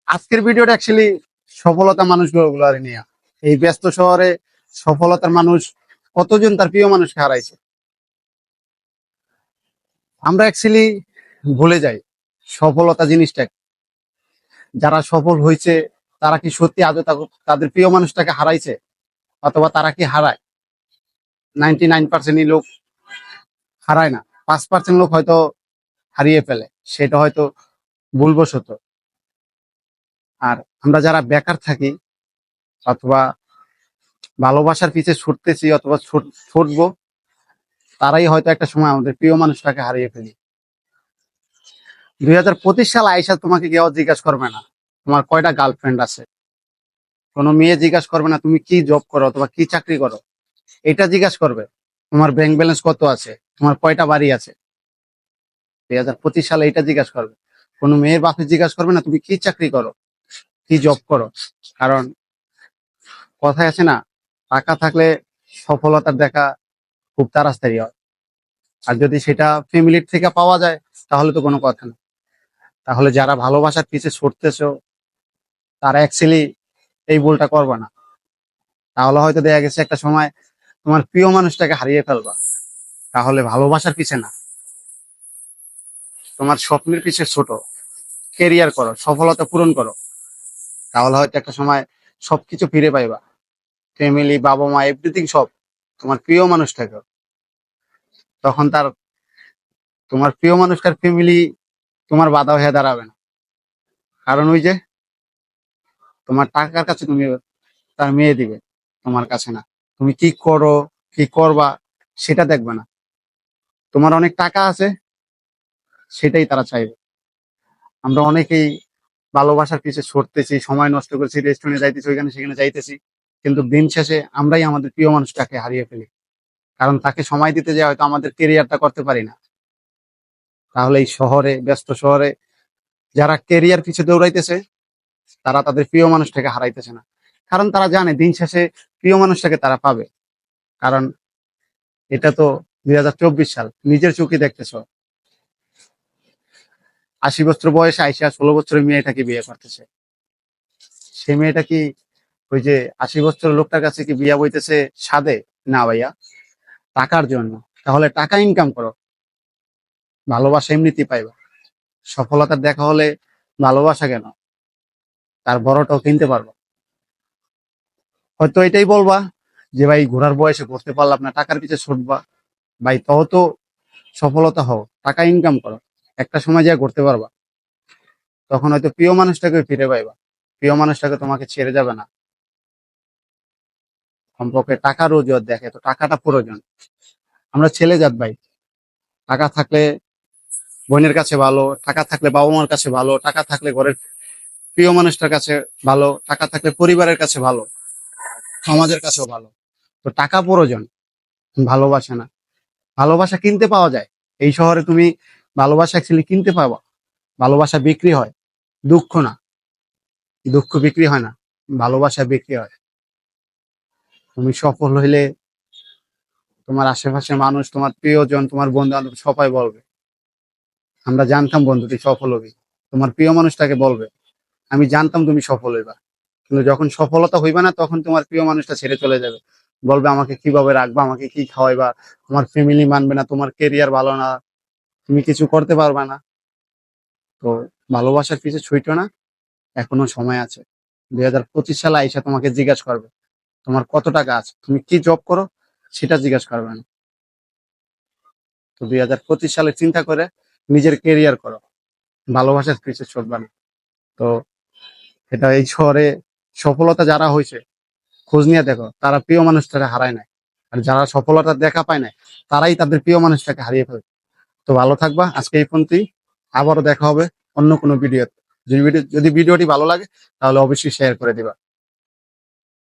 আজকের ভিডিওটা অ্যাকচুয়ালি সফলতা মানুষগুলো নিয়ে। এই ব্যস্ত শহরে সফলতার মানুষ কতজন তার প্রিয় মানুষকে হারাইছে। আমরা অ্যাকচুয়ালি ভুলে যাই সফলতা জিনিসটা কি। যারা সফল হয়েছে তারা কি সত্যি আদৌ তাদের প্রিয় মানুষটাকে হারাইছে, অথবা তারা কি হারায়? 99% লোক হারায় না, 5% লোক হয়তো হারিয়ে ফেলে, সেটা হয়তো ভুলবশত। আর আমরা যারা বেকার থাকি অথবা ভালোবাসার পিছে ছুটতেছি অথবা ছুটবো, তারাই হয়তো একটা সময় আমাদের প্রিয় মানুষটাকে হারিয়ে ফেলি। 2025 সাল আইসা তোমাকে কেউ জিজ্ঞাসা করবে না তোমার কয়টা গার্লফ্রেন্ড আছে, কোনো মেয়ে জিজ্ঞাসা করবে না তুমি কি জব করো অথবা কি চাকরি করো। এটা জিজ্ঞাসা করবে তোমার ব্যাংক ব্যালেন্স কত আছে, তোমার কয়টা বাড়ি আছে। 2025 সালে এটা জিজ্ঞাসা করবে। কোনো মেয়ের বাপে জিজ্ঞাসা করবে না তুমি কি চাকরি করো, কি জব করো। কারণ কথায় আছে না, টাকা থাকলে সফলতার দেখা খুব তাড়াতাড়ি হয়। আর যদি সেটা ফ্যামিলির থেকে পাওয়া যায় তাহলে তো কোনো কথা না। তাহলে যারা ভালোবাসার পিছে ছুটতেছো তারা অ্যাকচুয়ালি এই ভুলটা করবে না। তাহলে হয়তো দেখা গেছে একটা সময় তোমার প্রিয় মানুষটাকে হারিয়ে ফেলবা। তাহলে ভালোবাসার পিছে না, তোমার স্বপ্নের পিছে ছোট, কেরিয়ার করো, সফলতা পূরণ করো। তাহলে হয়তো একটা সময় সবকিছু ফিরে পাইবা, ফ্যামিলি, বাবা মা, এভরিথিং সব। তোমার প্রিয় মানুষটাকে তখন তোমার প্রিয় মানুষটার ফ্যামিলি তোমার বাধা হয়ে দাঁড়াবে না। কারণ ওই যে তোমার টাকার কাছে তুমি তার মেয়ে দিবে, তোমার কাছে না। তুমি কি করো, কি করবা সেটা দেখবে না। তোমার অনেক টাকা আছে সেটাই তারা চাইবে। আমরা অনেকেই ভালোবাসার পিছে ছুটতেছি, সময় নষ্ট করছি, রেস্টুরেন্টে যাইতেছি, ওইখানে সেখানে যাইতেছি, কিন্তু দিন শেষে আমরাই আমাদের প্রিয় মানুষটাকে হারিয়ে ফেলি। কারণ তাকে সময় দিতে যায় হয়তো আমাদের কেরিয়ারটা করতে পারি না। তাহলে এই শহরে, ব্যস্ত শহরে যারা কেরিয়ার পিছে দৌড়াইতেছে তারা তাদের প্রিয় মানুষটাকে হারাইতেছে না। কারণ তারা জানে দিন শেষে প্রিয় মানুষটাকে তারা পাবে। কারণ এটা তো 2024 সাল, নিজের চোখে দেখতেছ। 80 বছর বয়সে আইসা 16 বছরের মেয়েটাকে বিয়ে করতেছে। সে মেয়েটা কি ওই যে 80 বছরের লোকটার কাছে কি বিয়া বইতেছে সাদে? না ভাইয়া, টাকার জন্য। তাহলে টাকা ইনকাম করো, ভালোবাসা এমনিতেই পাইবা। সফলতার দেখা হলে ভালোবাসা কেন, তার বড়টাও কিনতে পারবো। হয়তো এটাই বলবা যে ভাই ঘোড়ার বয়সে ঘুরতে পারলাম না, টাকার পিছে ছুটবা। ভাই তো সফলতা হও, টাকা ইনকাম করো, একটা সময় যা করতে পারবা। তখন হয়তো প্রিয় মানুষটাকে ফিরে পাইবা, প্রিয় মানুষটাকে তোমাকে ছেড়ে যাবে না। সম্পর্কে টাকা রোজগার দেখে তো টাকাটা প্রয়োজন। আমরা ছেলে জাত ভাই, টাকা থাকলে বোনের কাছে ভালো, টাকা থাকলে বাবা মার কাছে ভালো, টাকা থাকলে ঘরের প্রিয় মানুষটার কাছে ভালো, টাকা থাকলে পরিবারের কাছে ভালো, সমাজের কাছেও ভালো। তো টাকা প্রয়োজন, ভালোবাসা না। ভালোবাসা কিনতে পাওয়া যায়। এই শহরে তুমি ভালোবাসা অ্যাকচুয়ালি কিনতে পাবা। ভালোবাসা বিক্রি হয়, দুঃখ না। দুঃখ বিক্রি হয় না, ভালোবাসা বিক্রি হয়। তুমি সফল হইলে তোমার আশেপাশের মানুষ, তোমার প্রিয়জন, তোমার বন্ধু বান্ধব সবাই বলবে আমরা জানতাম বন্ধু তুই সফল হবি। তোমার প্রিয় মানুষটাকে বলবে আমি জানতাম তুমি সফল হইবা। কিন্তু যখন সফলতা হইবা না তখন তোমার প্রিয় মানুষটা ছেড়ে চলে যাবে। বলবে আমাকে কিভাবে রাখবা, আমাকে কি খাওয়াইবা, তোমার ফ্যামিলি মানবে না, তোমার কেরিয়ার ভালো না, তুমি কিছু করতে পারবা না। তো ভালোবাসার পিছে ছুইটো না, এখনো সময় আছে। 2025 সালে আইসা তোমাকে জিজ্ঞাসা করবে তোমার কত টাকা আছে, তুমি কি জব করো, সেটা জিজ্ঞাসা করবে না। তো 2025 সালে চিন্তা করে নিজের কেরিয়ার করো, ভালোবাসার পিছে ছুটবে না। তো এটা এই শহরে সফলতা যারা হয়েছে খোঁজ নিয়ে দেখো, তারা প্রিয় মানুষটাকে হারায় নাই। আর যারা সফলতা দেখা পায় নাই তারাই তাদের প্রিয় মানুষটাকে হারিয়ে ফেলে। তো ভালো থাকবা, আজকে এই পর্যন্তই। আবারও দেখা হবে অন্য কোনো ভিডিও। যদি ভিডিওটি ভালো লাগে তাহলে অবশ্যই শেয়ার করে দিবা।